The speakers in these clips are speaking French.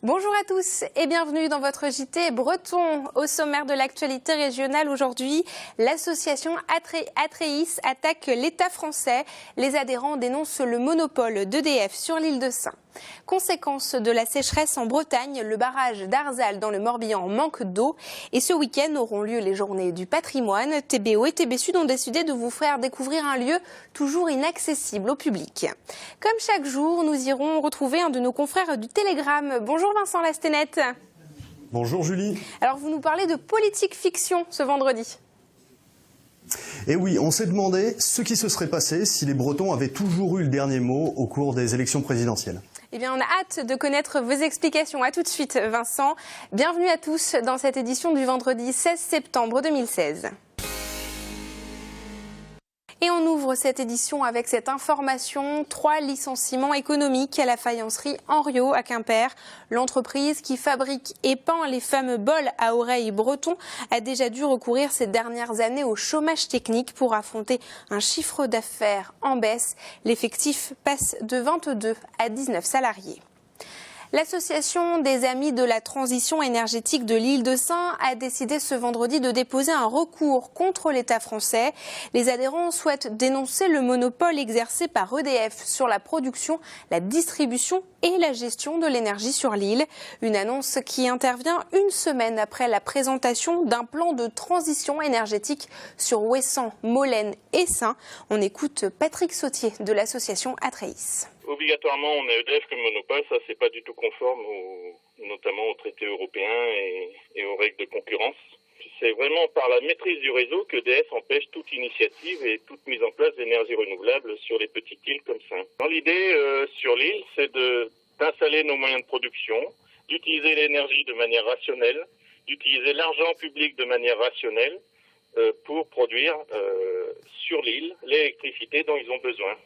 Bonjour à tous et bienvenue dans votre JT breton. Au sommaire de l'actualité régionale aujourd'hui, l'association Atreis attaque l'État français. Les adhérents dénoncent le monopole d'EDF sur l'île de Sein. Conséquence de la sécheresse en Bretagne, le barrage d'Arzal dans le Morbihan manque d'eau. Et ce week-end auront lieu les journées du patrimoine. TBO et TB Sud ont décidé de vous faire découvrir un lieu toujours inaccessible au public. Comme chaque jour, nous irons retrouver un de nos confrères du Télégramme. Bonjour Vincent Lastenette. Bonjour Julie. Alors vous nous parlez de politique fiction ce vendredi. Et oui, on s'est demandé ce qui se serait passé si les Bretons avaient toujours eu le dernier mot au cours des élections présidentielles. Eh bien, on a hâte de connaître vos explications. À tout de suite, Vincent. Bienvenue à tous dans cette édition du vendredi 16 septembre 2016. Et on ouvre cette édition avec cette information. 3 licenciements économiques à la faïencerie Henriot à Quimper. L'entreprise qui fabrique et peint les fameux bols à oreilles bretons a déjà dû recourir ces dernières années au chômage technique pour affronter un chiffre d'affaires en baisse. L'effectif passe de 22 à 19 salariés. L'association des Amis de la transition énergétique de l'île de Sein a décidé ce vendredi de déposer un recours contre l'État français. Les adhérents souhaitent dénoncer le monopole exercé par EDF sur la production, la distribution et la gestion de l'énergie sur l'île. Une annonce qui intervient une semaine après la présentation d'un plan de transition énergétique sur Ouessant, Molène et Sein. On écoute Patrick Sautier de l'association Atreis. Obligatoirement, on a EDF comme monopole, ça c'est pas du tout conforme notamment aux traités européens et aux règles de concurrence. C'est vraiment par la maîtrise du réseau que EDF empêche toute initiative et toute mise en place d'énergie renouvelable sur les petites îles comme ça. L'idée sur l'île, c'est d'installer nos moyens de production, d'utiliser l'énergie de manière rationnelle, d'utiliser l'argent public de manière rationnelle pour produire sur l'île l'électricité dont ils ont besoin.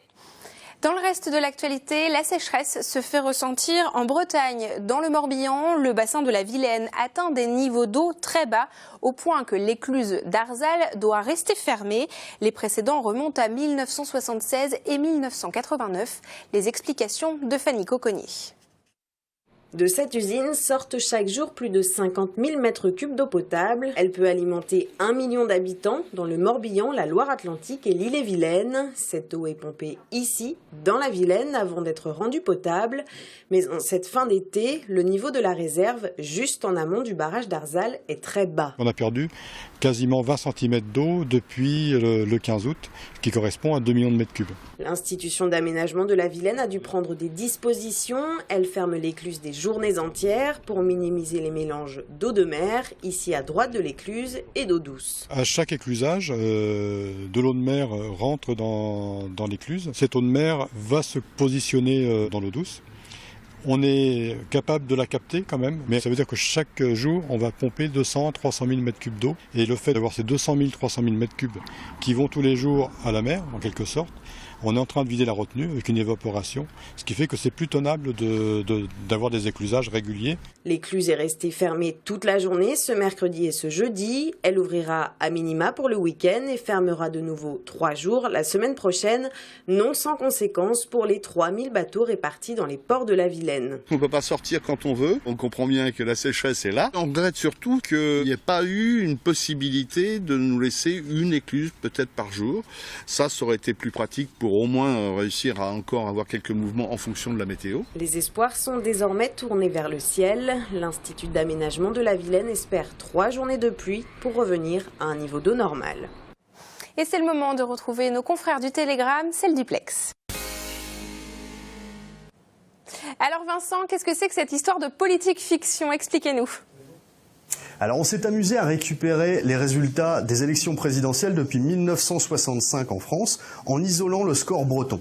Dans le reste de l'actualité, la sécheresse se fait ressentir en Bretagne. Dans le Morbihan, le bassin de la Vilaine atteint des niveaux d'eau très bas, au point que l'écluse d'Arzal doit rester fermée. Les précédents remontent à 1976 et 1989. Les explications de Fanny Cocconnier. De cette usine sortent chaque jour plus de 50 000 mètres cubes d'eau potable. Elle peut alimenter 1 million d'habitants dans le Morbihan, la Loire-Atlantique et l'Ille-et-Vilaine. Cette eau est pompée ici, dans la Vilaine, avant d'être rendue potable. Mais en cette fin d'été, le niveau de la réserve, juste en amont du barrage d'Arzal, est très bas. On a perdu quasiment 20 cm d'eau depuis le 15 août, qui correspond à 2 millions de mètres cubes. L'institution d'aménagement de la Vilaine a dû prendre des dispositions. Elle ferme l'écluse des journées entières pour minimiser les mélanges d'eau de mer, ici à droite de l'écluse, et d'eau douce. À chaque éclusage, de l'eau de mer rentre dans l'écluse. Cette eau de mer va se positionner dans l'eau douce. On est capable de la capter quand même, mais ça veut dire que chaque jour, on va pomper 200-300 000 mètres cubes d'eau. Et le fait d'avoir ces 200 000-300 000 mètres cubes qui vont tous les jours à la mer, en quelque sorte, on est en train de vider la retenue avec une évaporation, ce qui fait que c'est plus tenable d'avoir des éclusages réguliers. L'écluse est restée fermée toute la journée ce mercredi et ce jeudi. Elle ouvrira à minima pour le week-end et fermera de nouveau 3 jours la semaine prochaine, non sans conséquences pour les 3000 bateaux répartis dans les ports de la Vilaine. On ne peut pas sortir quand on veut, on comprend bien que la sécheresse est là. On regrette surtout qu'il n'y ait pas eu une possibilité de nous laisser une écluse peut-être par jour. Ça aurait été plus pratique pour au moins réussir à encore avoir quelques mouvements en fonction de la météo. Les espoirs sont désormais tournés vers le ciel. L'Institut d'aménagement de la Vilaine espère 3 journées de pluie pour revenir à un niveau d'eau normal. Et c'est le moment de retrouver nos confrères du Télégramme, c'est le duplex. Alors Vincent, qu'est-ce que c'est que cette histoire de politique fiction? Expliquez-nous. Alors on s'est amusé à récupérer les résultats des élections présidentielles depuis 1965 en France en isolant le score breton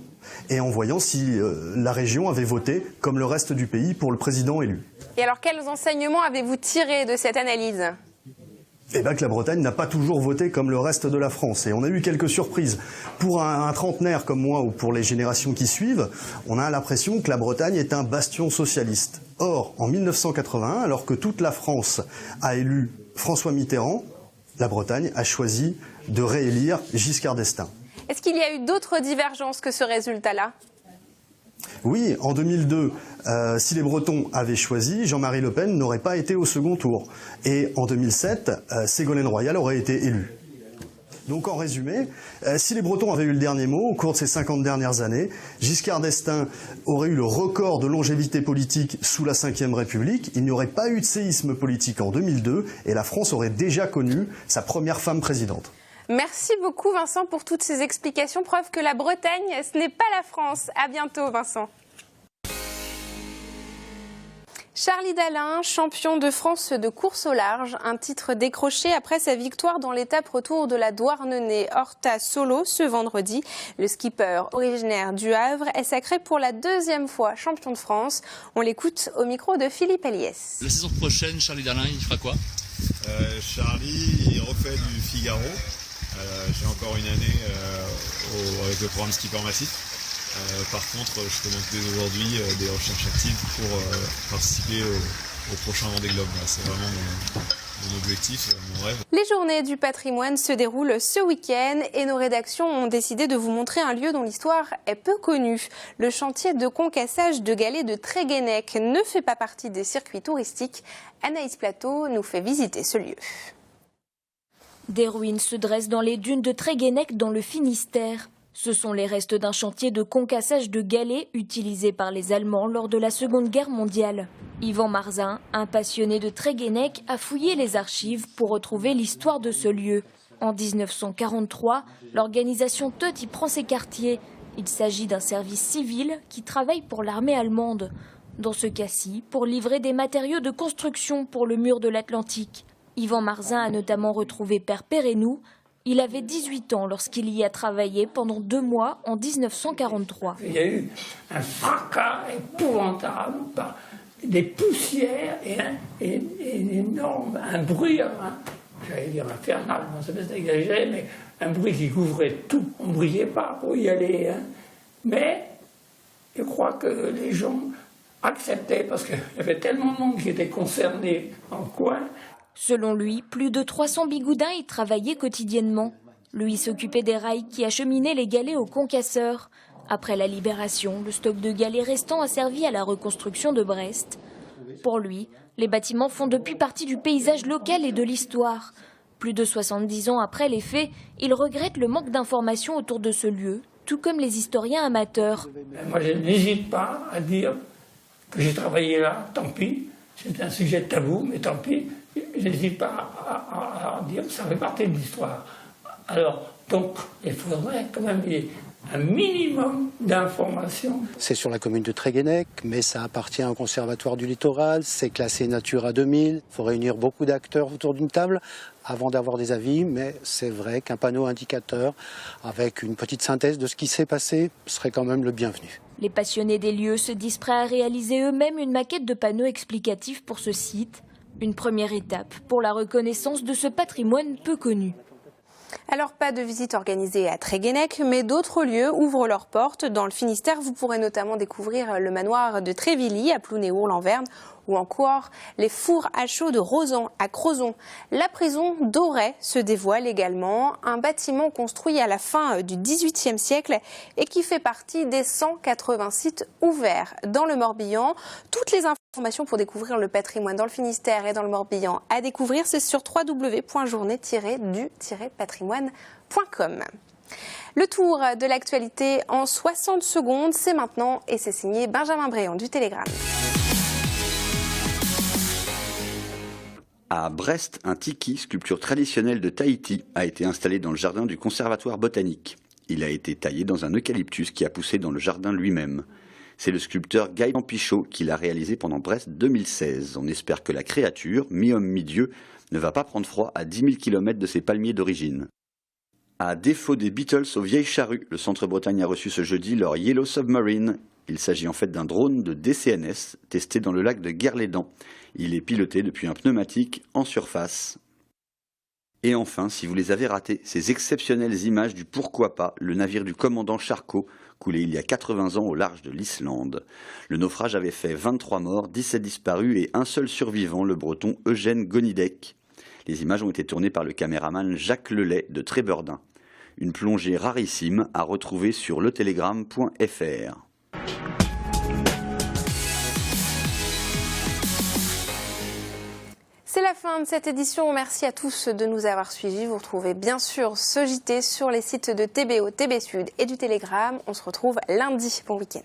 et en voyant si la région avait voté comme le reste du pays pour le président élu. Et alors quels enseignements avez-vous tirés de cette analyse ? Eh bien que la Bretagne n'a pas toujours voté comme le reste de la France. Et on a eu quelques surprises. Pour un trentenaire comme moi ou pour les générations qui suivent, on a l'impression que la Bretagne est un bastion socialiste. Or, en 1981, alors que toute la France a élu François Mitterrand, la Bretagne a choisi de réélire Giscard d'Estaing. Est-ce qu'il y a eu d'autres divergences que ce résultat-là ? Oui, en 2002, si les Bretons avaient choisi, Jean-Marie Le Pen n'aurait pas été au second tour. Et en 2007, Ségolène Royal aurait été élue. Donc en résumé, si les Bretons avaient eu le dernier mot au cours de ces 50 dernières années, Giscard d'Estaing aurait eu le record de longévité politique sous la Ve République, il n'y aurait pas eu de séisme politique en 2002 et la France aurait déjà connu sa première femme présidente. Merci beaucoup Vincent pour toutes ces explications, preuve que la Bretagne, ce n'est pas la France. À bientôt Vincent. Charlie Dalin, champion de France de course au large, un titre décroché après sa victoire dans l'étape retour de la Douarnenez-Horta Solo ce vendredi. Le skipper originaire du Havre est sacré pour la deuxième fois champion de France. On l'écoute au micro de Philippe Eliès. La saison prochaine, Charlie Dalin, il fera quoi ? Charlie, il refait du Figaro. J'ai encore une année avec le programme Skipper Massif. Par contre, je commence dès aujourd'hui des recherches actives pour participer au prochain Vendée Globe. C'est vraiment mon objectif, mon rêve. Les journées du patrimoine se déroulent ce week-end et nos rédactions ont décidé de vous montrer un lieu dont l'histoire est peu connue. Le chantier de concassage de galets de Tréguennec ne fait pas partie des circuits touristiques. Anaïs Plateau nous fait visiter ce lieu. Des ruines se dressent dans les dunes de Tréguennec dans le Finistère. Ce sont les restes d'un chantier de concassage de galets utilisé par les Allemands lors de la Seconde Guerre mondiale. Yvan Marzin, un passionné de Tréguennec, a fouillé les archives pour retrouver l'histoire de ce lieu. En 1943, l'organisation Teut y prend ses quartiers. Il s'agit d'un service civil qui travaille pour l'armée allemande. Dans ce cas-ci, pour livrer des matériaux de construction pour le mur de l'Atlantique. Yvan Marzin a notamment retrouvé Père Pérénou. Il avait 18 ans lorsqu'il y a travaillé pendant 2 mois en 1943. Il y a eu un fracas épouvantable, des poussières et un bruit, j'allais dire infernal, ça peut s'exagérer, mais un bruit qui couvrait tout. On ne brillait pas pour y aller. Mais je crois que les gens acceptaient, parce qu'il y avait tellement de monde qui était concerné dans le coin. Selon lui, plus de 300 bigoudins y travaillaient quotidiennement. Lui s'occupait des rails qui acheminaient les galets aux concasseurs. Après la libération, le stock de galets restant a servi à la reconstruction de Brest. Pour lui, les bâtiments font depuis partie du paysage local et de l'histoire. Plus de 70 ans après les faits, il regrette le manque d'informations autour de ce lieu, tout comme les historiens amateurs. Moi, je n'hésite pas à dire que j'ai travaillé là, tant pis. C'est un sujet tabou, mais tant pis. Je n'hésite pas à dire que ça fait partie de l'histoire. Alors, donc, il faudrait quand même un minimum d'informations. C'est sur la commune de Tréguennec, mais ça appartient au Conservatoire du Littoral, c'est classé Natura 2000. Il faut réunir beaucoup d'acteurs autour d'une table avant d'avoir des avis, mais c'est vrai qu'un panneau indicateur avec une petite synthèse de ce qui s'est passé serait quand même le bienvenu. Les passionnés des lieux se disent prêts à réaliser eux-mêmes une maquette de panneaux explicatifs pour ce site. Une première étape pour la reconnaissance de ce patrimoine peu connu. Alors pas de visite organisée à Tréguennec, mais d'autres lieux ouvrent leurs portes. Dans le Finistère, vous pourrez notamment découvrir le manoir de Trévilly à Plounéour-Lanverne ou encore les fours à chaux de Rozan à Crozon. La prison d'Auray se dévoile également, un bâtiment construit à la fin du XVIIIe siècle et qui fait partie des 180 sites ouverts dans le Morbihan. Toutes les informations pour découvrir le patrimoine dans le Finistère et dans le Morbihan à découvrir, c'est sur www.journée-du-patrimoine.com. Le tour de l'actualité en 60 secondes, c'est maintenant et c'est signé Benjamin Bréant du Télégramme. À Brest, un tiki, sculpture traditionnelle de Tahiti, a été installé dans le jardin du Conservatoire botanique. Il a été taillé dans un eucalyptus qui a poussé dans le jardin lui-même. C'est le sculpteur Gaëtan Pichot qui l'a réalisé pendant Brest 2016. On espère que la créature, mi-homme, mi-dieu, ne va pas prendre froid à 10 000 km de ses palmiers d'origine. À défaut des Beatles aux Vieilles Charrues, le Centre-Bretagne a reçu ce jeudi leur Yellow Submarine. Il s'agit en fait d'un drone de DCNS testé dans le lac de Guerlédan. Il est piloté depuis un pneumatique en surface. Et enfin, si vous les avez ratés, ces exceptionnelles images du Pourquoi pas, le navire du commandant Charcot, coulé il y a 80 ans au large de l'Islande. Le naufrage avait fait 23 morts, 17 disparus et un seul survivant, le breton Eugène Gonidec. Les images ont été tournées par le caméraman Jacques Lelay de Trébeurdin. Une plongée rarissime à retrouver sur letélégramme.fr. C'est la fin de cette édition. Merci à tous de nous avoir suivis. Vous retrouvez bien sûr ce JT sur les sites de TBO, TB Sud et du Télégramme. On se retrouve lundi. Bon week-end.